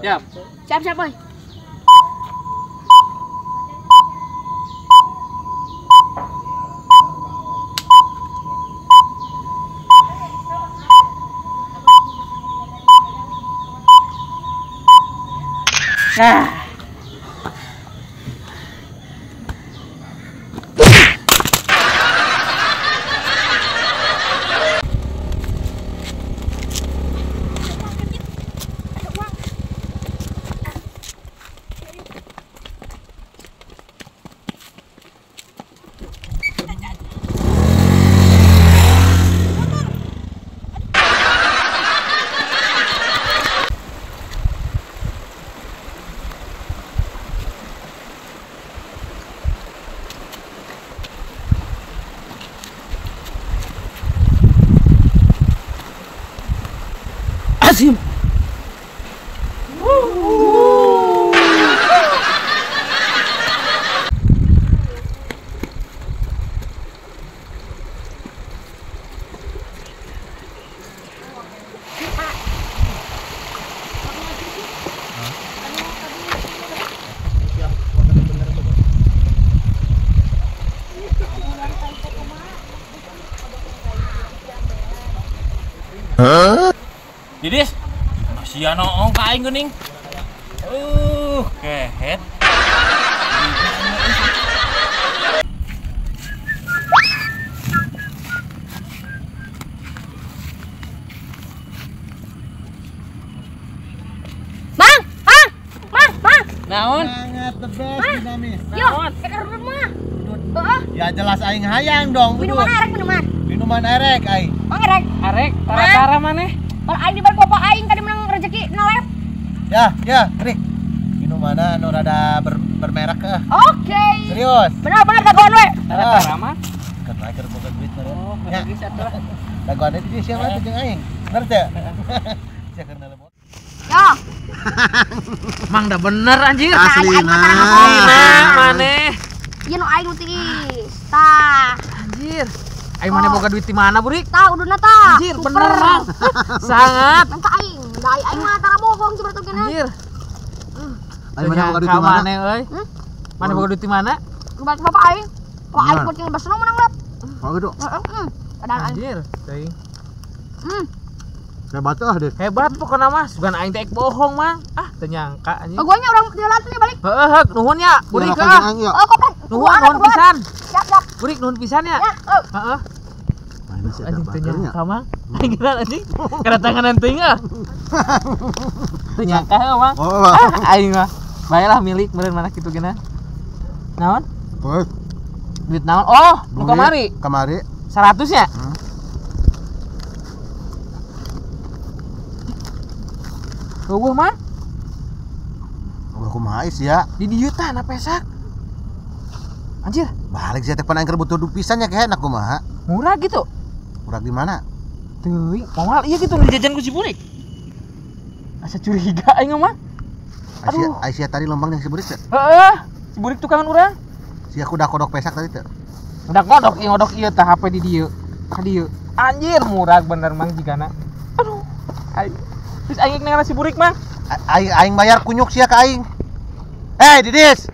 Siap. Siap, boy. Nah. Asim. Didis, masih ong kain geuning. Kehet. Mang. Naon? Sangat the best dinamis. Yo, ke rumah. Heeh. Ya jelas aing hayang dong. Minuman erek minuman. Minuman erek aing. Mang erek. Arek, tara-tara maneh. Kalau aing di bapak aing tadi menang rezeki nolep. Ya, Rik. Minuman anu rada bermerek ke. Oke. Serius. Benar dagoan we. Tara-tara mah. Kan akhir boga duit mah. Oh, Ya. geus atuh. Dagoan itu dia siapa tuh jeung aing. Bener teh? Sia keur nelpon. Yo. Mang dah bener anjir. Aslina. Maneh. Ieu nu aing nutis. Tah. Anjir. Aing maneh boga duit di mana, Burik? Tah uduna tah. Anjir, bener, Mang. Sangat. Menta aing. Da aing mah tara bohong coba tuh gini. Anjir. Aing maneh boga duit di mana? Maneh euy. Maneh boga duit di mana? Bapak aing. Kalau aing kucing besar menang lep. Oh gitu. Heeh. Padahal aing. Anjir, teuing. Hebat deh. Hebat pokokna mah, sugan aing teh bohong, Mang. Ah, teu nyangka anjing. Pokoknya orang jalan tuh balik. Heeh, nuhun ya, Burik Ya, ah. Oh, kopet. Nuhun pisan. Siap. Burik nuhun pisan ya. Ya, Heeh. Ini sih Anjing teu ada nyangka, Mang. Aing kira anjing kedatangan teuing ah. Teu nyangka heuh, Mang. Oh. Ah, aing mah. Baiklah milik meureun mana kitu gina. Naon? Oh. Duit naon? Oh, nu kamari. Kamari. 100 ya? Eueuh, Mang. Udah kumaha ya. Di dieu tah na pesak. Anjir, Balik sih teh pan aing butuh duit pisan nya kehenak kumaha. murah gitu. Murah di mana? Teuing, moal ieu gitu dijajan ku si Burik. Asa curiga aing mah. Aisyah tadi lombang yang si Burik teh. Heeh, si Burik tukangan urang. Si aku udah kodok pesak tadi teh. Udah ngodok ieu tah HP di dieu. Ka dieu. Anjir, murah bener Mang jigana. Aduh. Aing. Terus aing nang si Burik mah. Aing bayar kunyuk sia ka aing. Didis.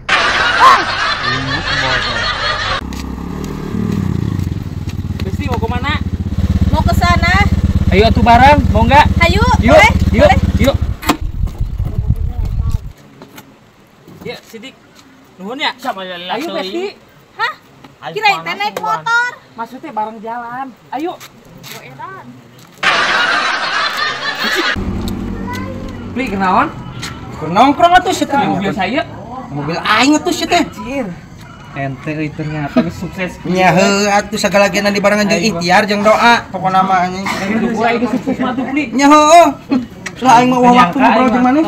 Besti mau ke mana? Mau ke sana. Ayo atuh bareng, mau enggak? Ayo, Yuk, boleh? yuk, Boleh. yuk. Ya, Sidik. Nuhun ya. Ayo Besti. Hah? Kirain teh naik motor. Maksudnya bareng jalan. Ayo. Edan. Beli kenaon? Nongkrong atuh sih teh. Mobil saya. Mobil aing atuh sih teh. Anjir. Ente euy ternyata geus sukses. Nya heuh atuh sagalageuna dibarengan jeung ikhtiar jeung doa pokona mah anjing. Gua geus sukses mah tuh beli. Nya heuh. Lah aing mah waktu ngobrol jeung maneh.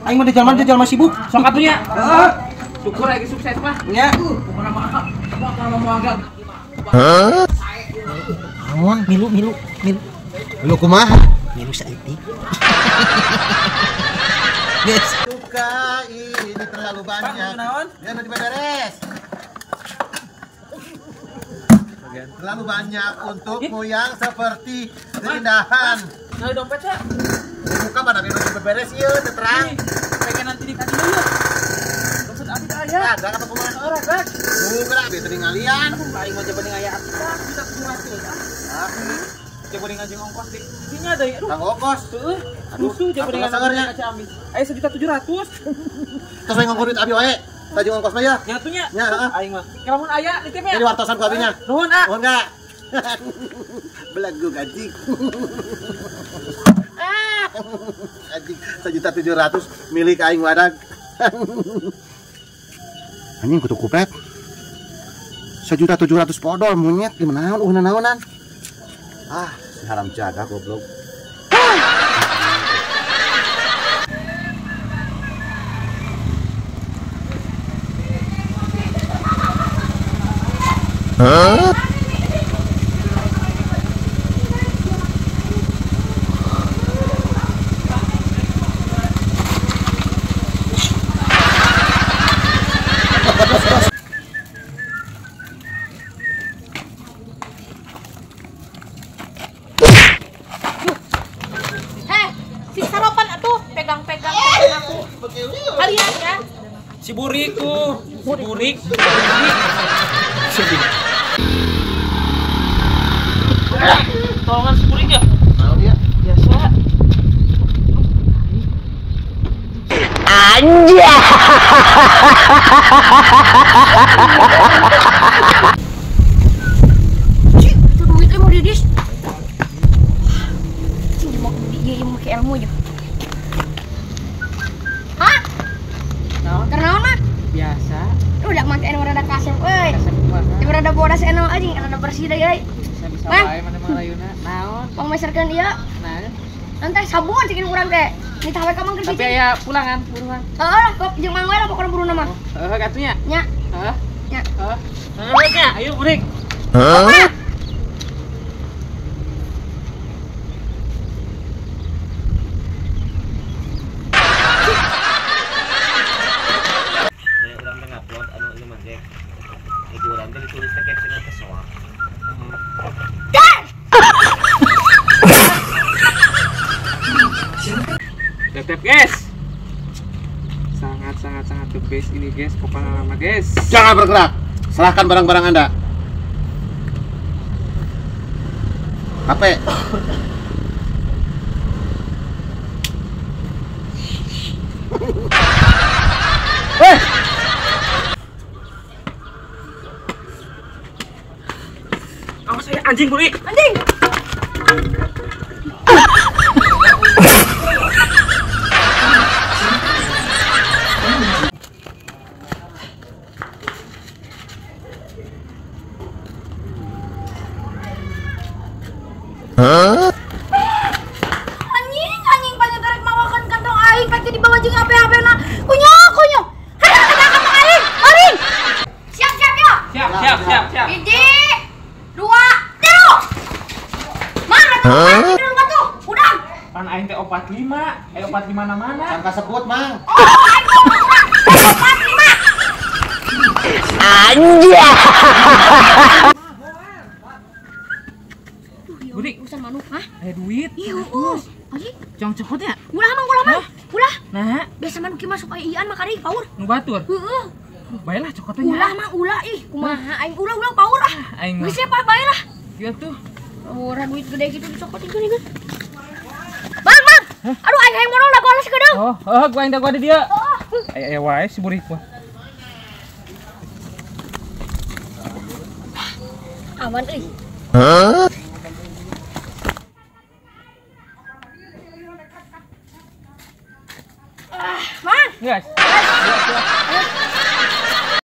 Aing mah di jalan sibuk. Sok atunya. Heeh. Syukur lagi sukses mah. Nya. Pokona mah kalau mau agak. Naon milu. Lu kumaha? Milu saeutik. Yes. Suka ini terlalu banyak. Ya nanti beres. Terlalu banyak untukmu yang seperti keindahan. Nah, dompetnya. Buka pada bebas beberes ieu teu terang. Pengen nanti di kadieu yeuh. Maksud abi teh aya. Ada apa kumaha? Ora dak. Geura abi teu ngalian. Aing mah jaban aya kita 700. Jaban ngajeng ongkos di dinya deui. Aduh. Kang ongkos. Heueuh. Susu jaban sagarnya. ngajeng ambil. Aya 1.700.000. Tos we ngongkos duit abi wae. Tajung ongkos mah ya. Nyatunya. Nya heeh. Aing mah. Kalamun aya nitipnya. Jadi wartosan ku abinya. Nuhun, ah. Nuhun enggak? Belagu gajik. Anjing 1.700.000 milik aing wadag. Anjing kutu kupret. 1.700.000 podol monyet gimana naonan. Ah, si haram jaga goblok. Si sarapan atuh pegang-pegang aku. Kalian ya. Si Buriku. Si Burik. Tolongan si Burik ya. Tahu dia. Biasa. Itu duitnya mau didis. Ini mau dia yang pakai ilmu aja. Hah? Naon? Karena mana? Biasa. Lu udah pakai yang rada kasar, euy. Kasep kumaha? Yang rada bodas enal aja, yang rada bersih deh, euy. Bisa Bang. wae mana malayuna. Naon? Pangmeserkeun ieu. Nah. Nanti sabun cekin urang teh. Ini tahu ka mangkeun Tapi cicing. aya pulangan, buruan. Heeh, kok jeung mang we lah pokona buruna mah. Katunya. Nya, Heeh. nya. Heeh. Nangnya, ayo Burik. Apa? Saya urang teh ngupload anu ieu mah Jack. Iku urang teh ditulis teh caption teh soal. Tetep guys. Sangat the best ini guys, kepala lama guys. Jangan bergerak. Serahkan barang-barang Anda. HP. Weh, Awas saya anjing Burik. Anjing. Anjing banyak tarik mawakan kantong aing pake di bawah jeung HP na. Kunyo. Hayu kita kantong aing. Aing. Siap ya. Siap. Hiji, 2, 3. Mana tuh? Dulu tuh. Udah. Pan aing teh 45. 45 mana? sangka sebut, Mang. Oh, aing mau kurang. 45. Burik, Urusan manuk, hah? aya duit. Iya, anjing. Jong cepotnya. Ulah mah. Ulah. Nah, Biasa manuk kieu mah supaya ian mah kari paur. nu batur. Heeh. Baiklah cokotnya. Ulah mah ulah ih. Kumaha aing ulah paur ah. Aing mah. Geus siapa bae lah. Iya tuh. Ora duit gede gitu dicokotin gini kan. Bang. Aduh aing hayang modal da goles gedeung. Gua yang ada dia. Aya wae si Burik mah. Aman euy. Mang. Guys.